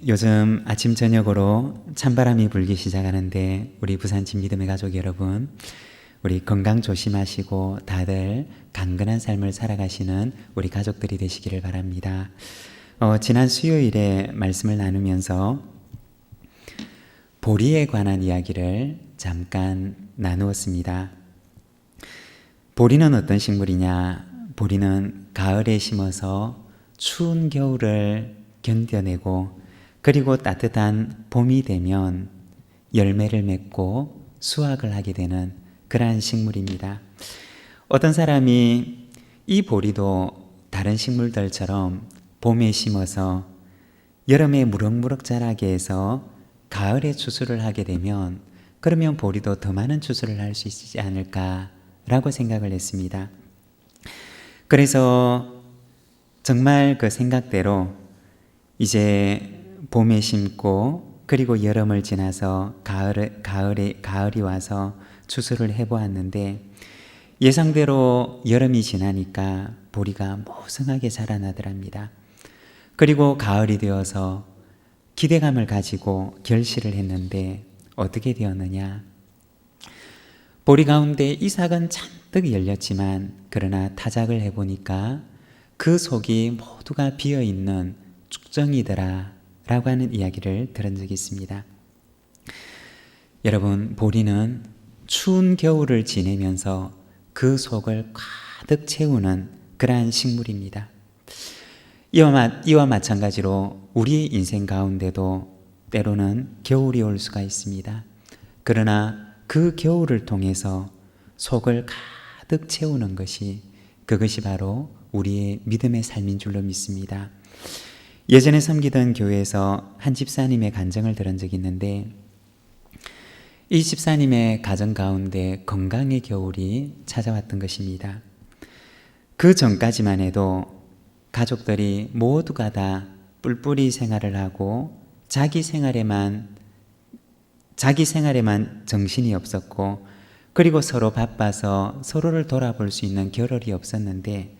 요즘 아침 저녁으로 찬바람이 불기 시작하는데 우리 부산집 믿음의 가족 여러분, 우리 건강 조심하시고 다들 강건한 삶을 살아가시는 우리 가족들이 되시기를 바랍니다. 지난 수요일에 말씀을 나누면서 보리에 관한 이야기를 잠깐 나누었습니다. 보리는 어떤 식물이냐? 보리는 가을에 심어서 추운 겨울을 견뎌내고 그리고 따뜻한 봄이 되면 열매를 맺고 수확을 하게 되는 그러한 식물입니다. 어떤 사람이 이 보리도 다른 식물들처럼 봄에 심어서 여름에 무럭무럭 자라게 해서 가을에 추수를 하게 되면 그러면 보리도 더 많은 추수를 할 수 있지 않을까라고 생각을 했습니다. 그래서 정말 그 생각대로 이제 봄에 심고 그리고 여름을 지나서 가을이 와서 추수를 해보았는데 예상대로 여름이 지나니까 보리가 모성하게 자라나더랍니다. 그리고 가을이 되어서 기대감을 가지고 결실을 했는데 어떻게 되었느냐? 보리 가운데 이삭은 잔뜩 열렸지만 그러나 타작을 해보니까 그 속이 모두가 비어있는 쭉정이더라 라고 하는 이야기를 들은 적이 있습니다. 여러분, 보리는 추운 겨울을 지내면서 그 속을 가득 채우는 그러한 식물입니다. 이와 마찬가지로 우리 인생 가운데도 때로는 겨울이 올 수가 있습니다. 그러나 그 겨울을 통해서 속을 가득 채우는 그것이 바로 우리의 믿음의 삶인 줄로 믿습니다. 예전에 섬기던 교회에서 한 집사님의 간증을 들은 적이 있는데 이 집사님의 가정 가운데 건강의 겨울이 찾아왔던 것입니다. 그 전까지만 해도 가족들이 모두가 다 뿔뿔이 생활을 하고 자기 생활에만 정신이 없었고 그리고 서로 바빠서 서로를 돌아볼 수 있는 겨를이 없었는데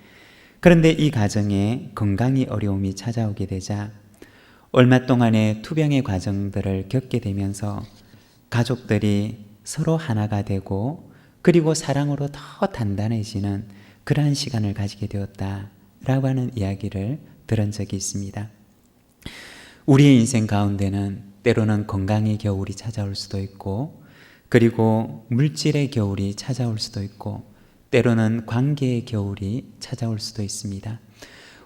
그런데 이 가정에 건강이 어려움이 찾아오게 되자 얼마 동안의 투병의 과정들을 겪게 되면서 가족들이 서로 하나가 되고 그리고 사랑으로 더 단단해지는 그러한 시간을 가지게 되었다라고 하는 이야기를 들은 적이 있습니다. 우리의 인생 가운데는 때로는 건강의 겨울이 찾아올 수도 있고 그리고 물질의 겨울이 찾아올 수도 있고 때로는 관계의 겨울이 찾아올 수도 있습니다.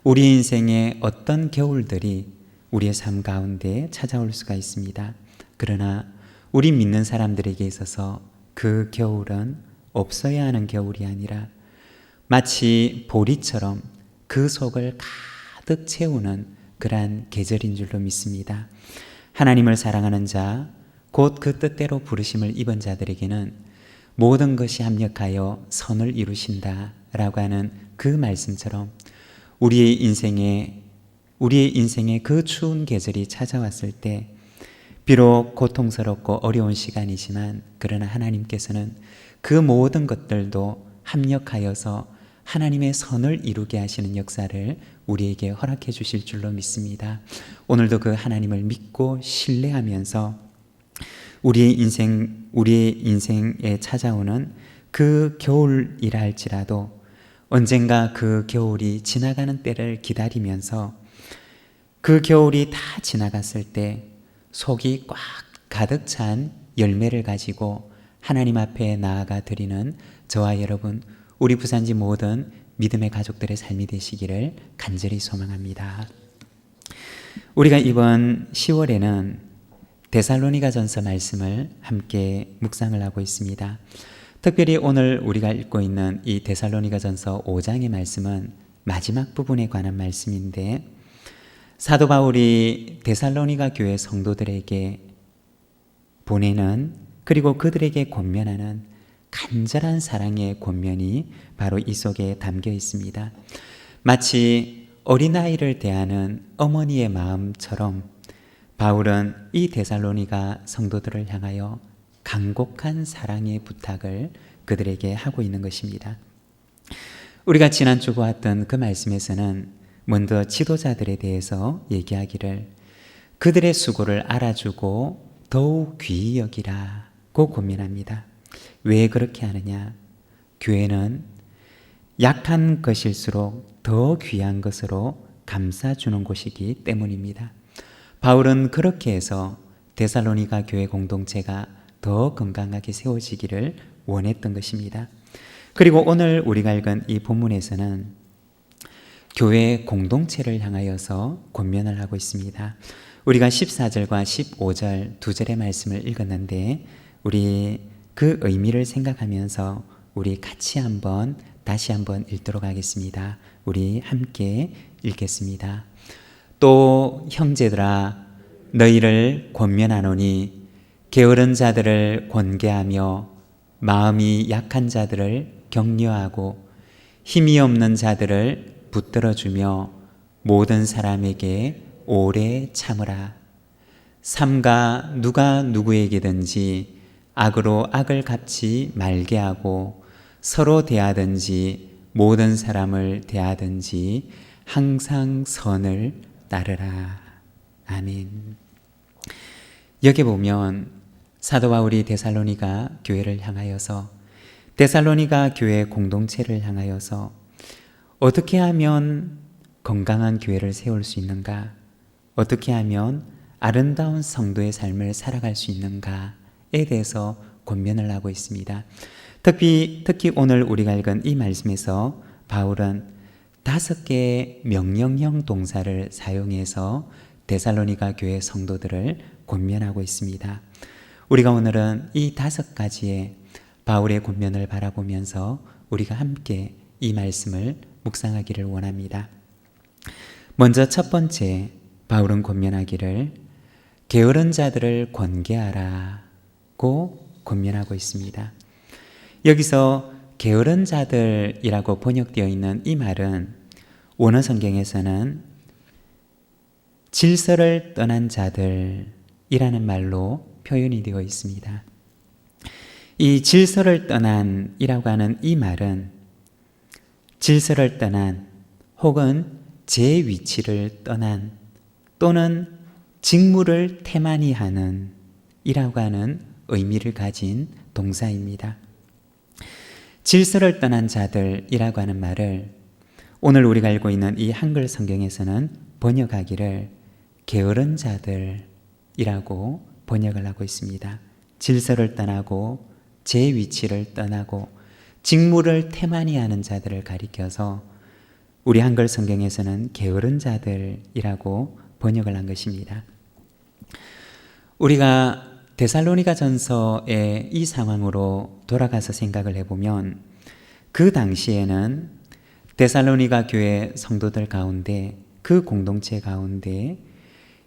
우리 인생의 어떤 겨울들이 우리의 삶 가운데 찾아올 수가 있습니다. 그러나 우리 믿는 사람들에게 있어서 그 겨울은 없어야 하는 겨울이 아니라 마치 보리처럼 그 속을 가득 채우는 그러한 계절인 줄로 믿습니다. 하나님을 사랑하는 자, 곧 그 뜻대로 부르심을 입은 자들에게는 모든 것이 합력하여 선을 이루신다 라고 하는 그 말씀처럼 우리의 인생에 그 추운 계절이 찾아왔을 때 비록 고통스럽고 어려운 시간이지만 그러나 하나님께서는 그 모든 것들도 합력하여서 하나님의 선을 이루게 하시는 역사를 우리에게 허락해 주실 줄로 믿습니다. 오늘도 그 하나님을 믿고 신뢰하면서 우리의 인생에 찾아오는 그 겨울이라 할지라도 언젠가 그 겨울이 지나가는 때를 기다리면서 그 겨울이 다 지나갔을 때 속이 꽉 가득 찬 열매를 가지고 하나님 앞에 나아가 드리는 저와 여러분, 우리 부산지 모든 믿음의 가족들의 삶이 되시기를 간절히 소망합니다. 우리가 이번 10월에는 데살로니가전서 말씀을 함께 묵상을 하고 있습니다. 특별히 오늘 우리가 읽고 있는 이 데살로니가전서 5장의 말씀은 마지막 부분에 관한 말씀인데 사도 바울이 데살로니가 교회 성도들에게 보내는 그리고 그들에게 권면하는 간절한 사랑의 권면이 바로 이 속에 담겨 있습니다. 마치 어린아이를 대하는 어머니의 마음처럼 바울은 이 데살로니가 성도들을 향하여 간곡한 사랑의 부탁을 그들에게 하고 있는 것입니다. 우리가 지난주 보았던 그 말씀에서는 먼저 지도자들에 대해서 얘기하기를 그들의 수고를 알아주고 더욱 귀히 여기라고 권면합니다. 왜 그렇게 하느냐? 교회는 약한 것일수록 더 귀한 것으로 감싸주는 곳이기 때문입니다. 바울은 그렇게 해서 데살로니가 교회 공동체가 더 건강하게 세워지기를 원했던 것입니다. 그리고 오늘 우리가 읽은 이 본문에서는 교회 공동체를 향하여서 권면을 하고 있습니다. 우리가 14절과 15절 두 절의 말씀을 읽었는데 우리 그 의미를 생각하면서 우리 같이 다시 한번 읽도록 하겠습니다. 우리 함께 읽겠습니다. 또 형제들아 너희를 권면하노니 게으른 자들을 권계하며 마음이 약한 자들을 격려하고 힘이 없는 자들을 붙들어주며 모든 사람에게 오래 참으라. 삼가 누가 누구에게든지 악으로 악을 갚지 말게 하고 서로 대하든지 모든 사람을 대하든지 항상 선을 따르라. 아멘. 여기 보면 사도 바울이 데살로니가 교회를 향하여서 데살로니가 교회 공동체를 향하여서 어떻게 하면 건강한 교회를 세울 수 있는가? 어떻게 하면 아름다운 성도의 삶을 살아갈 수 있는가에 대해서 권면을 하고 있습니다. 특히 오늘 우리가 읽은 이 말씀에서 바울은 5개의 명령형 동사를 사용해서 데살로니가 교회 성도들을 권면하고 있습니다. 우리가 오늘은 이 5가지의 바울의 권면을 바라보면서 우리가 함께 이 말씀을 묵상하기를 원합니다. 먼저 첫 번째, 바울은 권면하기를 게으른 자들을 권계하라고 권면하고 있습니다. 여기서 게으른 자들이라고 번역되어 있는 이 말은 원어 성경에서는 질서를 떠난 자들이라는 말로 표현이 되어 있습니다. 이 질서를 떠난이라고 하는 이 말은 질서를 떠난 혹은 제 위치를 떠난 또는 직무를 태만히 하는 이라고 하는 의미를 가진 동사입니다. 질서를 떠난 자들이라고 하는 말을 오늘 우리가 알고 있는 이 한글 성경에서는 번역하기를 게으른 자들이라고 번역을 하고 있습니다. 질서를 떠나고 제 위치를 떠나고 직무를 태만히 하는 자들을 가리켜서 우리 한글 성경에서는 게으른 자들이라고 번역을 한 것입니다. 우리가 데살로니가 전서의 이 상황으로 돌아가서 생각을 해보면 그 당시에는 데살로니가 교회 성도들 가운데 그 공동체 가운데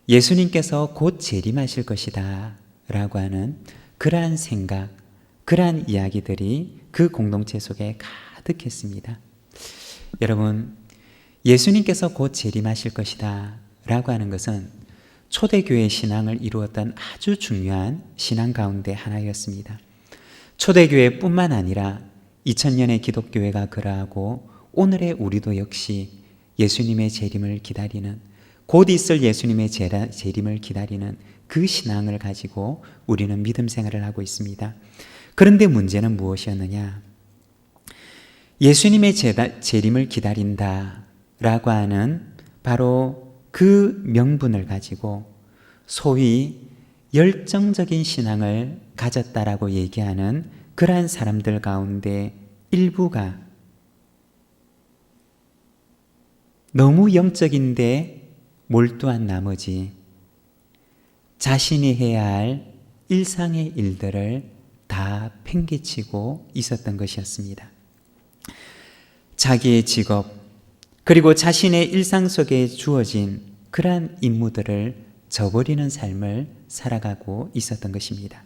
예수님께서 곧 재림하실 것이다 라고 하는 그러한 생각, 그러한 이야기들이 그 공동체 속에 가득했습니다. 여러분, 예수님께서 곧 재림하실 것이다 라고 하는 것은 초대교회 신앙을 이루었던 아주 중요한 신앙 가운데 하나였습니다. 초대교회뿐만 아니라 2000년의 기독교회가 그러하고 오늘의 우리도 역시 예수님의 재림을 기다리는, 곧 있을 예수님의 재림을 기다리는 그 신앙을 가지고 우리는 믿음 생활을 하고 있습니다. 그런데 문제는 무엇이었느냐? 예수님의 재림을 기다린다라고 하는 바로 그 명분을 가지고 소위 열정적인 신앙을 가졌다라고 얘기하는 그러한 사람들 가운데 일부가 너무 영적인데 몰두한 나머지 자신이 해야 할 일상의 일들을 다 팽개치고 있었던 것이었습니다. 자기의 직업 그리고 자신의 일상 속에 주어진 그러한 임무들을 저버리는 삶을 살아가고 있었던 것입니다.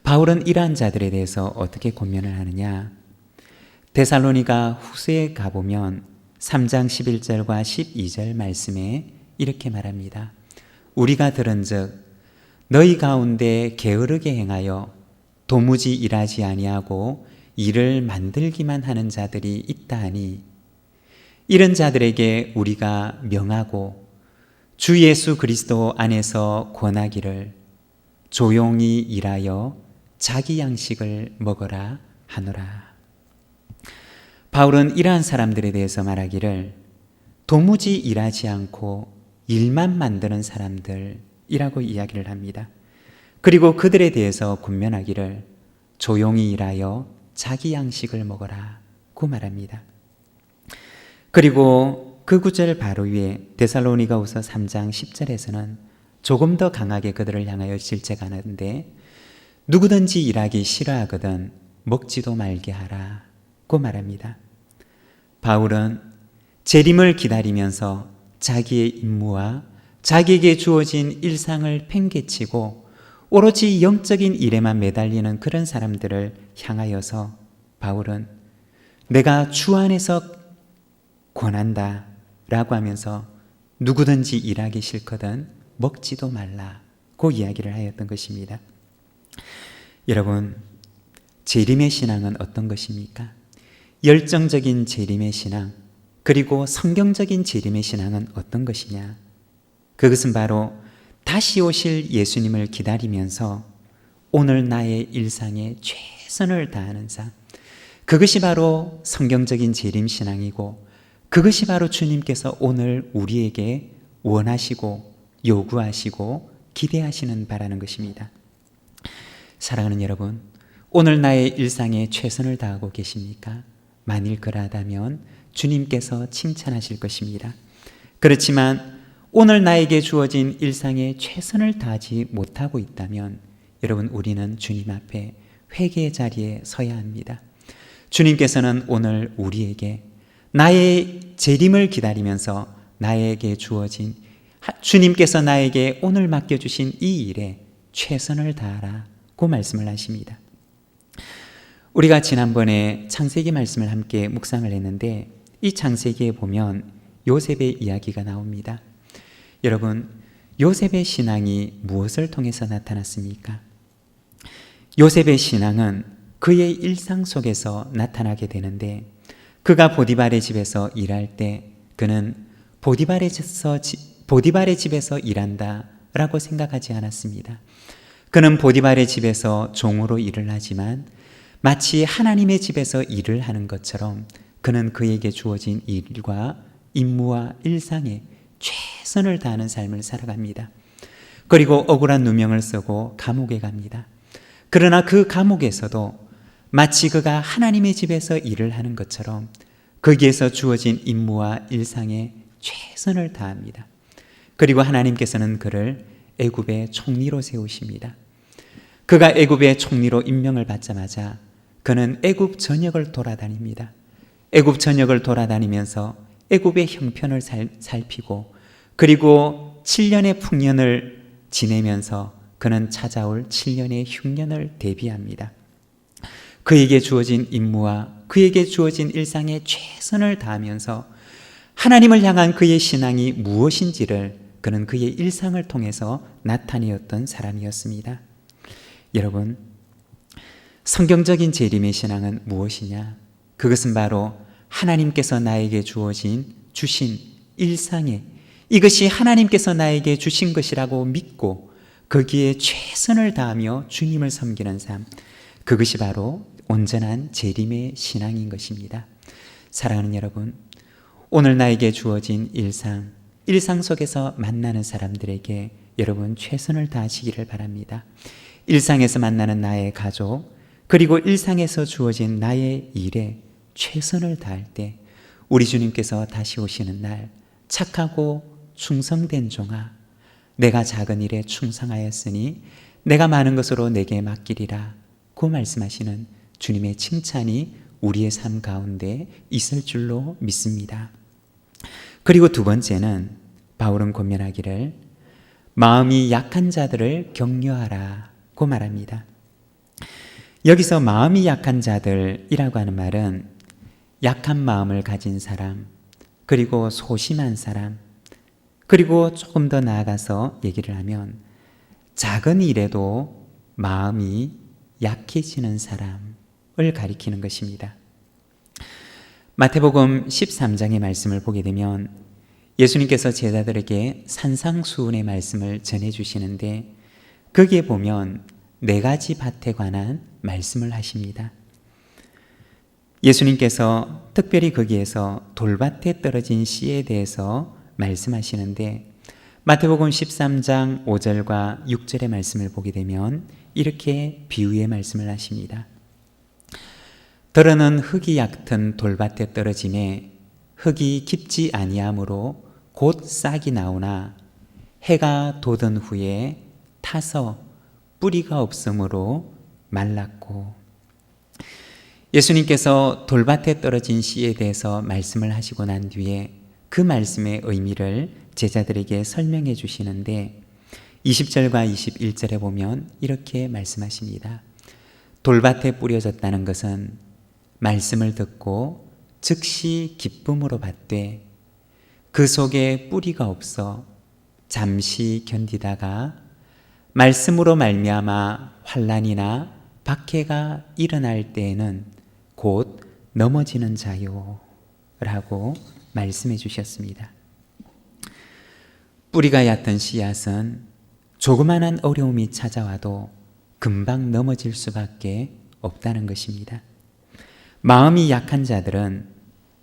바울은 이러한 자들에 대해서 어떻게 권면을 하느냐? 데살로니가 후서에 가보면 3장 11절과 12절 말씀에 이렇게 말합니다. 우리가 들은즉 너희 가운데 게으르게 행하여 도무지 일하지 아니하고 일을 만들기만 하는 자들이 있다 하니 이런 자들에게 우리가 명하고 주 예수 그리스도 안에서 권하기를 조용히 일하여 자기 양식을 먹어라 하노라. 바울은 이러한 사람들에 대해서 말하기를 도무지 일하지 않고 일만 만드는 사람들이라고 이야기를 합니다. 그리고 그들에 대해서 권면하기를 조용히 일하여 자기 양식을 먹어라 고 말합니다. 그리고 그 구절 바로 위에 데살로니가후서 3장 10절에서는 조금 더 강하게 그들을 향하여 질책하는데 누구든지 일하기 싫어하거든 먹지도 말게 하라 고 말합니다. 바울은 재림을 기다리면서 자기의 임무와 자기에게 주어진 일상을 팽개치고 오로지 영적인 일에만 매달리는 그런 사람들을 향하여서 바울은 내가 주 안에서 권한다 라고 하면서 누구든지 일하기 싫거든 먹지도 말라고 이야기를 하였던 것입니다. 여러분, 재림의 신앙은 어떤 것입니까? 열정적인 재림의 신앙, 그리고 성경적인 재림의 신앙은 어떤 것이냐? 그것은 바로 다시 오실 예수님을 기다리면서 오늘 나의 일상에 최선을 다하는 삶, 그것이 바로 성경적인 재림 신앙이고 그것이 바로 주님께서 오늘 우리에게 원하시고 요구하시고 기대하시는 바라는 것입니다. 사랑하는 여러분, 오늘 나의 일상에 최선을 다하고 계십니까? 만일 그러하다면 주님께서 칭찬하실 것입니다. 그렇지만 오늘 나에게 주어진 일상에 최선을 다하지 못하고 있다면 여러분, 우리는 주님 앞에 회개의 자리에 서야 합니다. 주님께서는 오늘 우리에게 나의 재림을 기다리면서 나에게 주어진 주님께서 나에게 오늘 맡겨주신 이 일에 최선을 다하라고 말씀을 하십니다. 우리가 지난번에 창세기 말씀을 함께 묵상을 했는데 이 창세기에 보면 요셉의 이야기가 나옵니다. 여러분, 요셉의 신앙이 무엇을 통해서 나타났습니까? 요셉의 신앙은 그의 일상 속에서 나타나게 되는데 그가 보디발의 집에서 일할 때 그는 보디발의 집에서 일한다 라고 생각하지 않았습니다. 그는 보디발의 집에서 종으로 일을 하지만 마치 하나님의 집에서 일을 하는 것처럼 그는 그에게 주어진 일과 임무와 일상에 최선을 다하는 삶을 살아갑니다. 그리고 억울한 누명을 쓰고 감옥에 갑니다. 그러나 그 감옥에서도 마치 그가 하나님의 집에서 일을 하는 것처럼 거기에서 주어진 임무와 일상에 최선을 다합니다. 그리고 하나님께서는 그를 애굽의 총리로 세우십니다. 그가 애굽의 총리로 임명을 받자마자 그는 애굽 전역을 돌아다닙니다. 애굽 전역을 돌아다니면서 애굽의 형편을 살피고 그리고 7년의 풍년을 지내면서 그는 찾아올 7년의 흉년을 대비합니다. 그에게 주어진 임무와 그에게 주어진 일상에 최선을 다하면서 하나님을 향한 그의 신앙이 무엇인지를 그는 그의 일상을 통해서 나타내었던 사람이었습니다. 여러분, 성경적인 재림의 신앙은 무엇이냐? 그것은 바로 하나님께서 나에게 주신 일상에 이것이 하나님께서 나에게 주신 것이라고 믿고 거기에 최선을 다하며 주님을 섬기는 삶, 그것이 바로 온전한 재림의 신앙인 것입니다. 사랑하는 여러분, 오늘 나에게 주어진 일상 속에서 만나는 사람들에게 여러분 최선을 다하시기를 바랍니다. 일상에서 만나는 나의 가족, 그리고 일상에서 주어진 나의 일에 최선을 다할 때 우리 주님께서 다시 오시는 날 착하고 충성된 종아, 내가 작은 일에 충성하였으니 내가 많은 것으로 내게 맡기리라 고 말씀하시는 주님의 칭찬이 우리의 삶 가운데 있을 줄로 믿습니다. 그리고 두 번째는 바울은 권면하기를 마음이 약한 자들을 격려하라 고 말합니다. 여기서 마음이 약한 자들이라고 하는 말은 약한 마음을 가진 사람, 그리고 소심한 사람, 그리고 조금 더 나아가서 얘기를 하면 작은 일에도 마음이 약해지는 사람을 가리키는 것입니다. 마태복음 13장의 말씀을 보게 되면 예수님께서 제자들에게 산상수훈의 말씀을 전해주시는데 거기에 보면 4가지 밭에 관한 말씀을 하십니다. 예수님께서 특별히 거기에서 돌밭에 떨어진 씨에 대해서 말씀하시는데 마태복음 13장 5절과 6절의 말씀을 보게 되면 이렇게 비유의 말씀을 하십니다. 더러는 흙이 얕은 돌밭에 떨어짐에 흙이 깊지 아니하므로 곧 싹이 나오나 해가 돋은 후에 타서 뿌리가 없으므로 말랐고. 예수님께서 돌밭에 떨어진 씨에 대해서 말씀을 하시고 난 뒤에 그 말씀의 의미를 제자들에게 설명해 주시는데 20절과 21절에 보면 이렇게 말씀하십니다. 돌밭에 뿌려졌다는 것은 말씀을 듣고 즉시 기쁨으로 받되 그 속에 뿌리가 없어 잠시 견디다가 말씀으로 말미암아 환난이나 박해가 일어날 때에는 곧 넘어지는 자요 라고 말씀해 주셨습니다. 뿌리가 얕은 씨앗은 조그마한 어려움이 찾아와도 금방 넘어질 수밖에 없다는 것입니다. 마음이 약한 자들은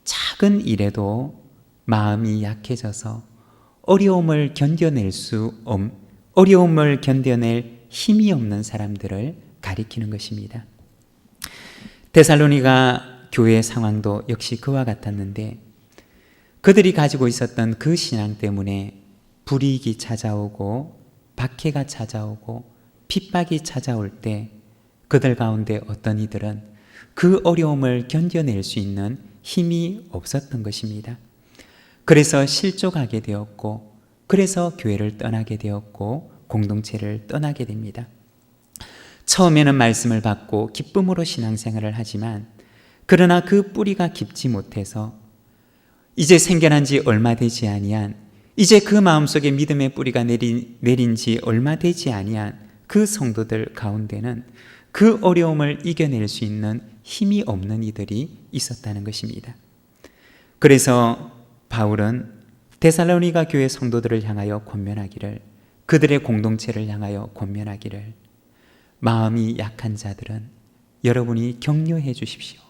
작은 일에도 마음이 약해져서 어려움을 견뎌낼 힘이 없는 사람들을 가리키는 것입니다. 데살로니가 교회의 상황도 역시 그와 같았는데 그들이 가지고 있었던 그 신앙 때문에 불이익이 찾아오고 박해가 찾아오고 핍박이 찾아올 때 그들 가운데 어떤 이들은 그 어려움을 견뎌낼 수 있는 힘이 없었던 것입니다. 그래서 실족하게 되었고 그래서 교회를 떠나게 되었고 공동체를 떠나게 됩니다. 처음에는 말씀을 받고 기쁨으로 신앙생활을 하지만 그러나 그 뿌리가 깊지 못해서 이제 생겨난 지 얼마 되지 아니한 이제 그 마음속에 믿음의 뿌리가 내린 지 얼마 되지 아니한 그 성도들 가운데는 그 어려움을 이겨낼 수 있는 힘이 없는 이들이 있었다는 것입니다. 그래서 바울은 데살로니가 교회 성도들을 향하여 권면하기를, 그들의 공동체를 향하여 권면하기를, 마음이 약한 자들은 여러분이 격려해 주십시오.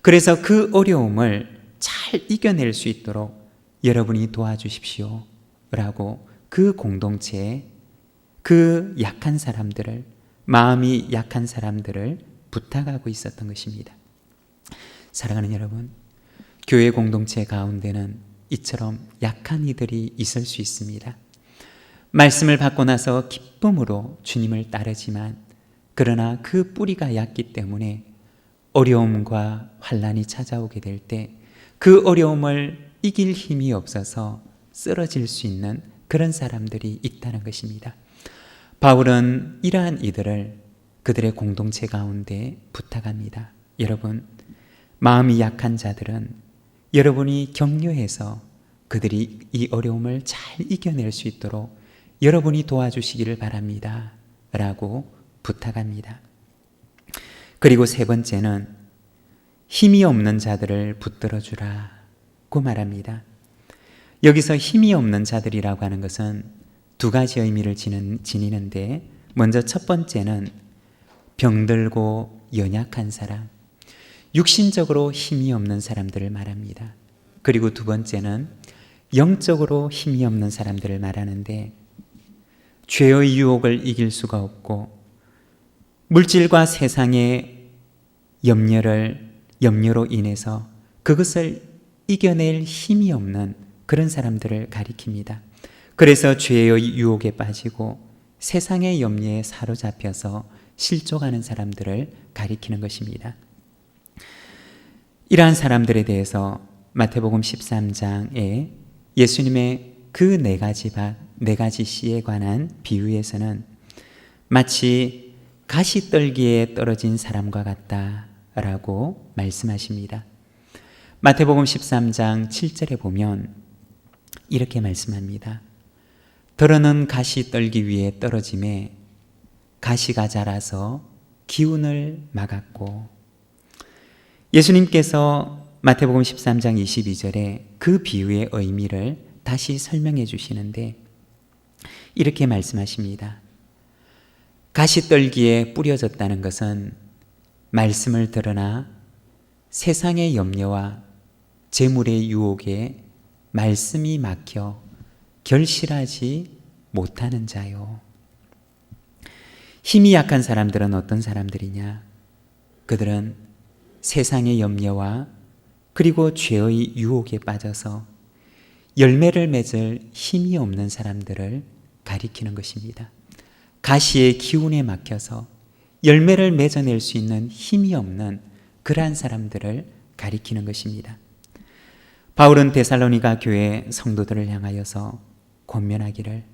그래서 그 어려움을 잘 이겨낼 수 있도록 여러분이 도와주십시오 라고 그 공동체에 그 약한 사람들을, 마음이 약한 사람들을 부탁하고 있었던 것입니다. 사랑하는 여러분, 교회 공동체 가운데는 이처럼 약한 이들이 있을 수 있습니다. 말씀을 받고 나서 기쁨으로 주님을 따르지만 그러나 그 뿌리가 얕기 때문에 어려움과 환난이 찾아오게 될 때 그 어려움을 이길 힘이 없어서 쓰러질 수 있는 그런 사람들이 있다는 것입니다. 바울은 이러한 이들을 그들의 공동체 가운데 부탁합니다. 여러분, 마음이 약한 자들은 여러분이 격려해서 그들이 이 어려움을 잘 이겨낼 수 있도록 여러분이 도와주시기를 바랍니다 라고 부탁합니다. 그리고 세 번째는 힘이 없는 자들을 붙들어 주라고 말합니다. 여기서 힘이 없는 자들이라고 하는 것은 두 가지 의미를 지니는데 먼저 첫 번째는 병들고 연약한 사람, 육신적으로 힘이 없는 사람들을 말합니다. 그리고 두 번째는 영적으로 힘이 없는 사람들을 말하는데 죄의 유혹을 이길 수가 없고 물질과 세상의 염려로 인해서 그것을 이겨낼 힘이 없는 그런 사람들을 가리킵니다. 그래서 죄의 유혹에 빠지고 세상의 염려에 사로잡혀서 실족하는 사람들을 가리키는 것입니다. 이러한 사람들에 대해서 마태복음 13장에 예수님의 그 4가지 씨에 관한 비유에서는 마치 가시떨기에 떨어진 사람과 같다라고 말씀하십니다. 마태복음 13장 7절에 보면 이렇게 말씀합니다. 더러는 가시떨기 위에 떨어짐에 가시가 자라서 기운을 막았고. 예수님께서 마태복음 13장 22절에 그 비유의 의미를 다시 설명해 주시는데 이렇게 말씀하십니다. 가시떨기에 뿌려졌다는 것은 말씀을 들으나 세상의 염려와 재물의 유혹에 말씀이 막혀 결실하지 못하는 자요. 힘이 약한 사람들은 어떤 사람들이냐? 그들은 세상의 염려와 그리고 죄의 유혹에 빠져서 열매를 맺을 힘이 없는 사람들을 가리키는 것입니다. 가시의 기운에 막혀서 열매를 맺어낼 수 있는 힘이 없는 그러한 사람들을 가리키는 것입니다. 바울은 데살로니가 교회 성도들을 향하여서 권면하기를,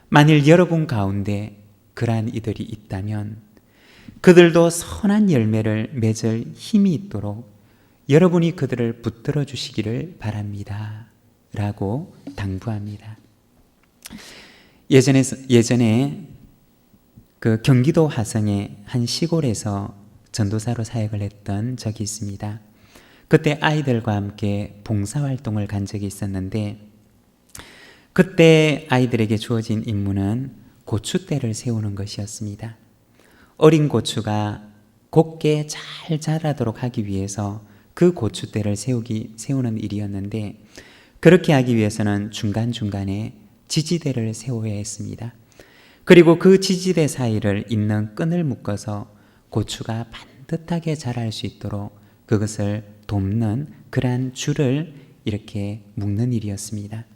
만일 여러분 가운데 그러한 이들이 있다면 그들도 선한 열매를 맺을 힘이 있도록 여러분이 그들을 붙들어 주시기를 바랍니다 라고 당부합니다. 예전에 그 경기도 화성의 한 시골에서 전도사로 사역을 했던 적이 있습니다. 그때 아이들과 함께 봉사활동을 간 적이 있었는데, 그때 아이들에게 주어진 임무는 고추대를 세우는 것이었습니다. 어린 고추가 곱게 잘 자라도록 하기 위해서 그 고추대를 세우는 일이었는데, 그렇게 하기 위해서는 중간중간에 지지대를 세워야 했습니다. 그리고 그 지지대 사이를 잇는 끈을 묶어서 고추가 반듯하게 자랄 수 있도록 그것을 돕는 그러한 줄을 이렇게 묶는 일이었습니다.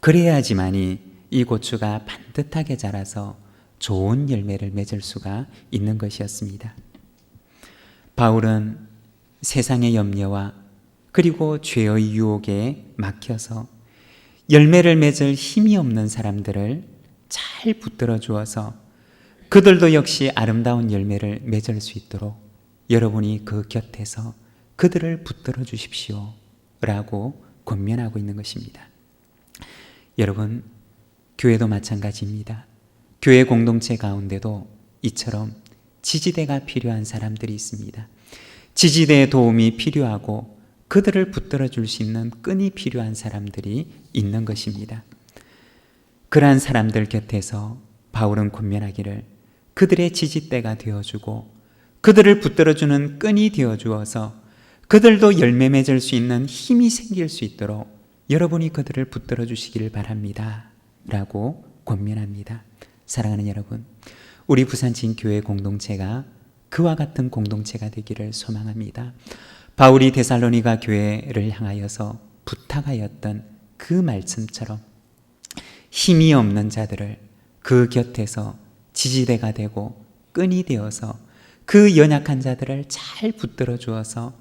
그래야지만이 이 고추가 반듯하게 자라서 좋은 열매를 맺을 수가 있는 것이었습니다. 바울은 세상의 염려와 그리고 죄의 유혹에 막혀서 열매를 맺을 힘이 없는 사람들을 잘 붙들어 주어서 그들도 역시 아름다운 열매를 맺을 수 있도록 여러분이 그 곁에서 그들을 붙들어 주십시오 라고 권면하고 있는 것입니다. 여러분, 교회도 마찬가지입니다. 교회 공동체 가운데도 이처럼 지지대가 필요한 사람들이 있습니다. 지지대의 도움이 필요하고 그들을 붙들어 줄 수 있는 끈이 필요한 사람들이 있는 것입니다. 그러한 사람들 곁에서 바울은 권면하기를, 그들의 지지대가 되어주고 그들을 붙들어주는 끈이 되어주어서 그들도 열매 맺을 수 있는 힘이 생길 수 있도록 여러분이 그들을 붙들어 주시기를 바랍니다 라고 권면합니다. 사랑하는 여러분, 우리 부산진교회 공동체가 그와 같은 공동체가 되기를 소망합니다. 바울이 데살로니가 교회를 향하여서 부탁하였던 그 말씀처럼 힘이 없는 자들을 그 곁에서 지지대가 되고 끈이 되어서 그 연약한 자들을 잘 붙들어 주어서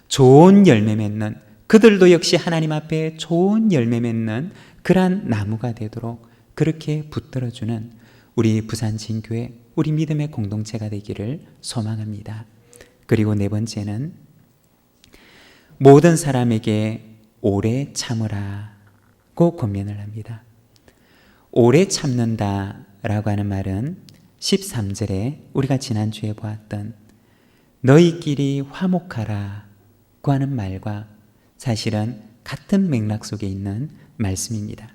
좋은 열매 맺는, 그들도 역시 하나님 앞에 좋은 열매 맺는 그러한 나무가 되도록 그렇게 붙들어 주는 우리 부산진교회, 우리 믿음의 공동체가 되기를 소망합니다. 그리고 네 번째는 모든 사람에게 오래 참으라고 권면을 합니다. 오래 참는다 라고 하는 말은 13절에 우리가 지난주에 보았던 너희끼리 화목하라 고 하는 말과 사실은 같은 맥락 속에 있는 말씀입니다.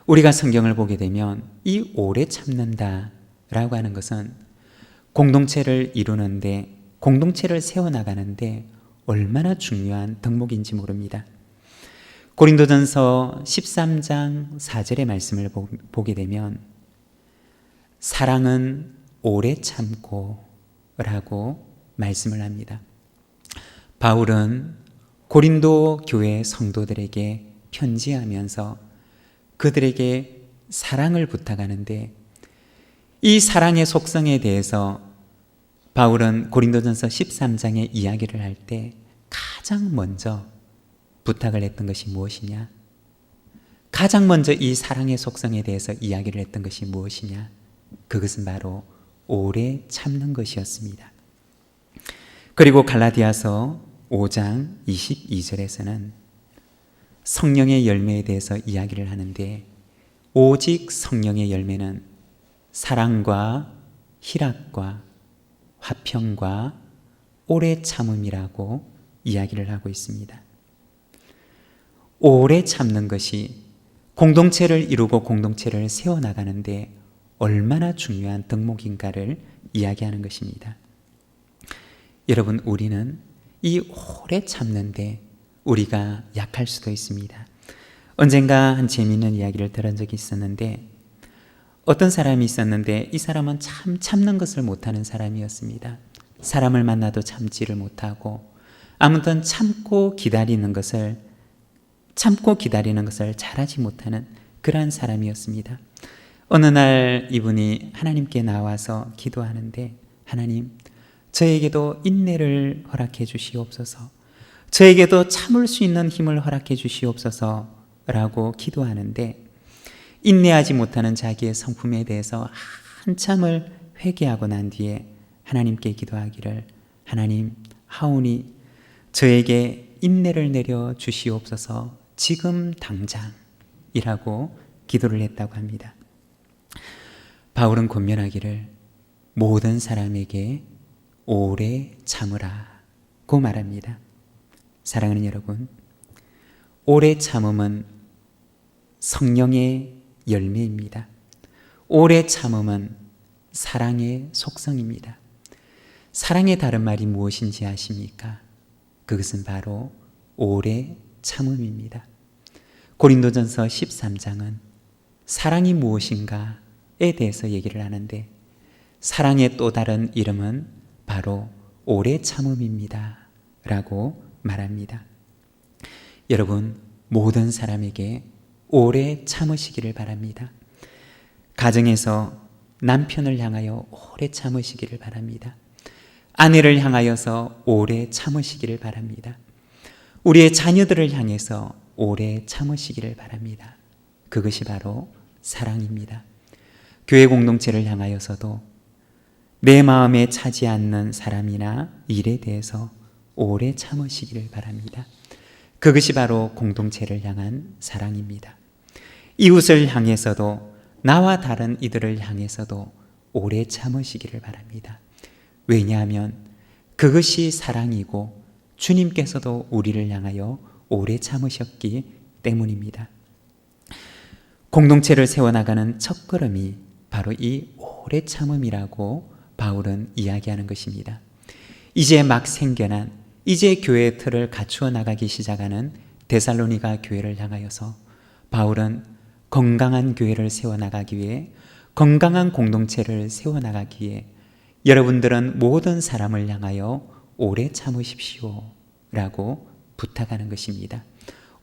우리가 성경을 보게 되면 이 오래 참는다 라고 하는 것은 공동체를 이루는데, 공동체를 세워나가는데 얼마나 중요한 덕목인지 모릅니다. 고린도전서 13장 4절의 말씀을 보게 되면 사랑은 오래 참고 라고 말씀을 합니다. 바울은 고린도 교회 성도들에게 편지하면서 그들에게 사랑을 부탁하는데, 이 사랑의 속성에 대해서 바울은 고린도전서 13장의 이야기를 할 때 가장 먼저 부탁을 했던 것이 무엇이냐? 가장 먼저 이 사랑의 속성에 대해서 이야기를 했던 것이 무엇이냐? 그것은 바로 오래 참는 것이었습니다. 그리고 갈라디아서 5장 22절에서는 성령의 열매에 대해서 이야기를 하는데, 오직 성령의 열매는 사랑과 희락과 화평과 오래 참음이라고 이야기를 하고 있습니다. 오래 참는 것이 공동체를 이루고 공동체를 세워나가는데 얼마나 중요한 덕목인가를 이야기하는 것입니다. 여러분, 우리는 이 오래 참는데 우리가 약할 수도 있습니다. 언젠가 한 재미있는 이야기를 들은 적이 있었는데, 어떤 사람이 있었는데 이 사람은 참 참는 것을 못하는 사람이었습니다. 사람을 만나도 참지를 못하고 아무튼 참고 기다리는 것을 잘하지 못하는 그러한 사람이었습니다. 어느 날 이분이 하나님께 나와서 기도하는데, 하나님, 저에게도 인내를 허락해 주시옵소서, 저에게도 참을 수 있는 힘을 허락해 주시옵소서 라고 기도하는데, 인내하지 못하는 자기의 성품에 대해서 한참을 회개하고 난 뒤에 하나님께 기도하기를, 하나님, 하오니 저에게 인내를 내려 주시옵소서, 지금 당장이라고 기도를 했다고 합니다. 바울은 권면하기를 모든 사람에게 오래 참으라고 말합니다. 사랑하는 여러분, 오래 참음은 성령의 열매입니다. 오래 참음은 사랑의 속성입니다. 사랑의 다른 말이 무엇인지 아십니까? 그것은 바로 오래 참음입니다. 고린도전서 13장은 사랑이 무엇인가에 대해서 얘기를 하는데, 사랑의 또 다른 이름은 바로 오래 참음입니다 라고 말합니다. 여러분, 모든 사람에게 오래 참으시기를 바랍니다. 가정에서 남편을 향하여 오래 참으시기를 바랍니다. 아내를 향하여서 오래 참으시기를 바랍니다. 우리의 자녀들을 향해서 오래 참으시기를 바랍니다. 그것이 바로 사랑입니다. 교회 공동체를 향하여서도 내 마음에 차지 않는 사람이나 일에 대해서 오래 참으시기를 바랍니다. 그것이 바로 공동체를 향한 사랑입니다. 이웃을 향해서도, 나와 다른 이들을 향해서도 오래 참으시기를 바랍니다. 왜냐하면 그것이 사랑이고 주님께서도 우리를 향하여 오래 참으셨기 때문입니다. 공동체를 세워나가는 첫걸음이 바로 이 오래 참음이라고 바울은 이야기하는 것입니다. 이제 막 생겨난, 이제 교회의 틀을 갖추어 나가기 시작하는 데살로니가 교회를 향하여서 바울은 건강한 교회를 세워나가기 위해, 건강한 공동체를 세워나가기 위해 여러분들은 모든 사람을 향하여 오래 참으십시오 라고 부탁하는 것입니다.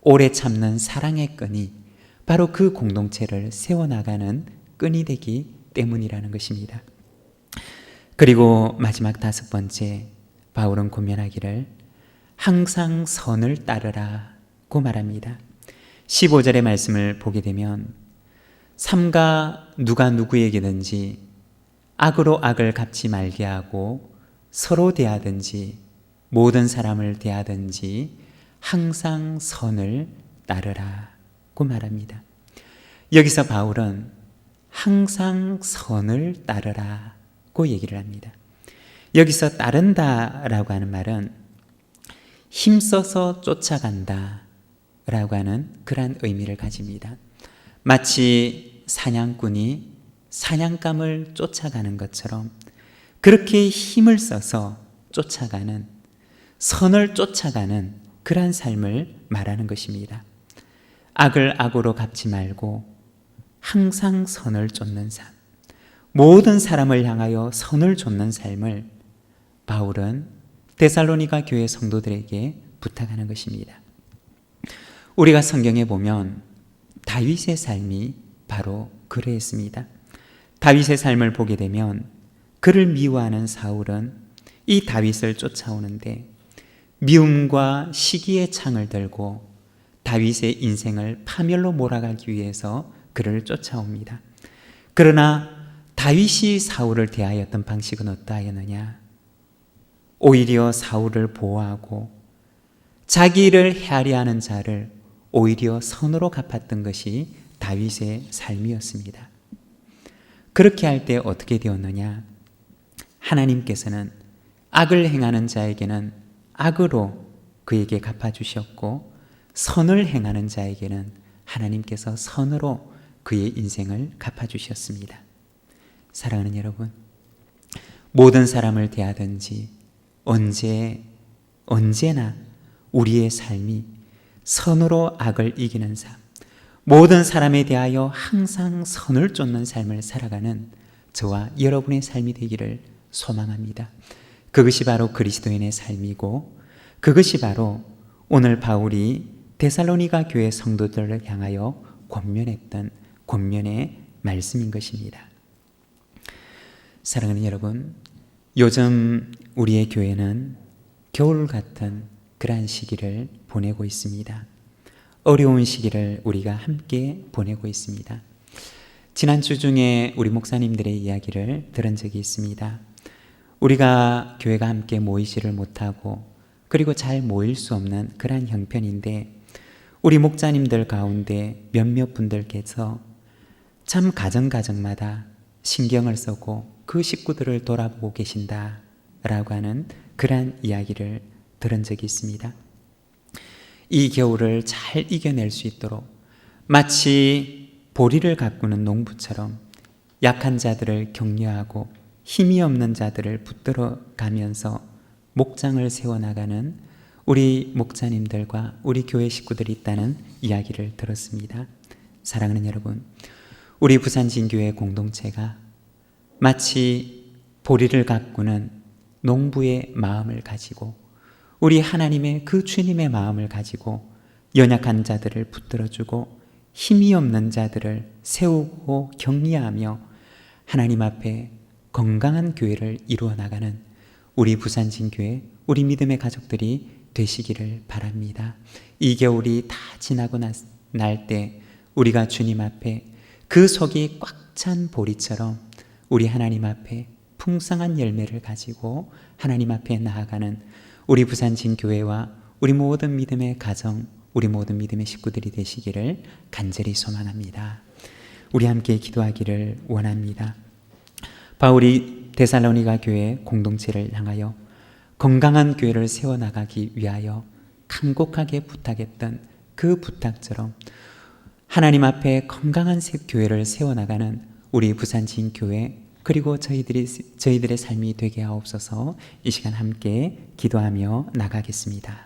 오래 참는 사랑의 끈이 바로 그 공동체를 세워나가는 끈이 되기 때문이라는 것입니다. 그리고 마지막 5번째, 바울은 권면하기를 항상 선을 따르라고 말합니다. 15절의 말씀을 보게 되면, 삼가 누가 누구에게든지 악으로 악을 갚지 말게 하고 서로 대하든지 모든 사람을 대하든지 항상 선을 따르라고 말합니다. 여기서 바울은 항상 선을 따르라고 얘기를 합니다. 여기서 따른다라고 하는 말은 힘써서 쫓아간다 라고 하는 그러한 의미를 가집니다. 마치 사냥꾼이 사냥감을 쫓아가는 것처럼 그렇게 힘을 써서 쫓아가는, 선을 쫓아가는 그러한 삶을 말하는 것입니다. 악을 악으로 갚지 말고 항상 선을 쫓는 삶, 모든 사람을 향하여 선을 쫓는 삶을 바울은 데살로니가 교회 성도들에게 부탁하는 것입니다. 우리가 성경에 보면 다윗의 삶이 바로 그러했습니다. 다윗의 삶을 보게 되면 그를 미워하는 사울은 이 다윗을 쫓아오는데 미움과 시기의 창을 들고 다윗의 인생을 파멸로 몰아가기 위해서 그를 쫓아옵니다. 그러나 다윗이 사울을 대하였던 방식은 어떠하였느냐? 오히려 사울을 보호하고 자기를 헤아려 하는 자를 오히려 선으로 갚았던 것이 다윗의 삶이었습니다. 그렇게 할 때 어떻게 되었느냐? 하나님께서는 악을 행하는 자에게는 악으로 그에게 갚아주셨고 선을 행하는 자에게는 하나님께서 선으로 그의 인생을 갚아주셨습니다. 사랑하는 여러분, 모든 사람을 대하든지 언제나 우리의 삶이 선으로 악을 이기는 삶, 모든 사람에 대하여 항상 선을 쫓는 삶을 살아가는 저와 여러분의 삶이 되기를 소망합니다. 그것이 바로 그리스도인의 삶이고, 그것이 바로 오늘 바울이 데살로니가 교회 성도들을 향하여 권면했던 권면의 말씀인 것입니다. 사랑하는 여러분, 요즘 우리의 교회는 겨울 같은 그러한 시기를 보내고 있습니다. 어려운 시기를 우리가 함께 보내고 있습니다. 지난주 중에 우리 목사님들의 이야기를 들은 적이 있습니다. 우리가 교회가 함께 모이지를 못하고 그리고 잘 모일 수 없는 그러한 형편인데, 우리 목사님들 가운데 몇몇 분들께서 참 가정마다 신경을 쓰고 그 식구들을 돌아보고 계신다라고 하는 그러한 이야기를 들은 적이 있습니다. 이 겨울을 잘 이겨낼 수 있도록 마치 보리를 가꾸는 농부처럼 약한 자들을 격려하고 힘이 없는 자들을 붙들어 가면서 목장을 세워나가는 우리 목자님들과 우리 교회 식구들이 있다는 이야기를 들었습니다. 사랑하는 여러분, 우리 부산진교회 공동체가 마치 보리를 가꾸는 농부의 마음을 가지고, 우리 하나님의 그 주님의 마음을 가지고 연약한 자들을 붙들어주고 힘이 없는 자들을 세우고 격려하며 하나님 앞에 건강한 교회를 이루어 나가는 우리 부산진교회, 우리 믿음의 가족들이 되시기를 바랍니다. 이 겨울이 다 지나고 날 때 우리가 주님 앞에 그 속이 꽉 찬 보리처럼 우리 하나님 앞에 풍성한 열매를 가지고 하나님 앞에 나아가는 우리 부산진교회와 우리 모든 믿음의 가정, 우리 모든 믿음의 식구들이 되시기를 간절히 소망합니다. 우리 함께 기도하기를 원합니다. 바울이 데살로니가 교회 공동체를 향하여 건강한 교회를 세워나가기 위하여 간곡하게 부탁했던 그 부탁처럼 하나님 앞에 건강한 교회를 세워나가는 우리 부산진교회, 그리고 저희들의 삶이 되게 하옵소서. 이 시간 함께 기도하며 나가겠습니다.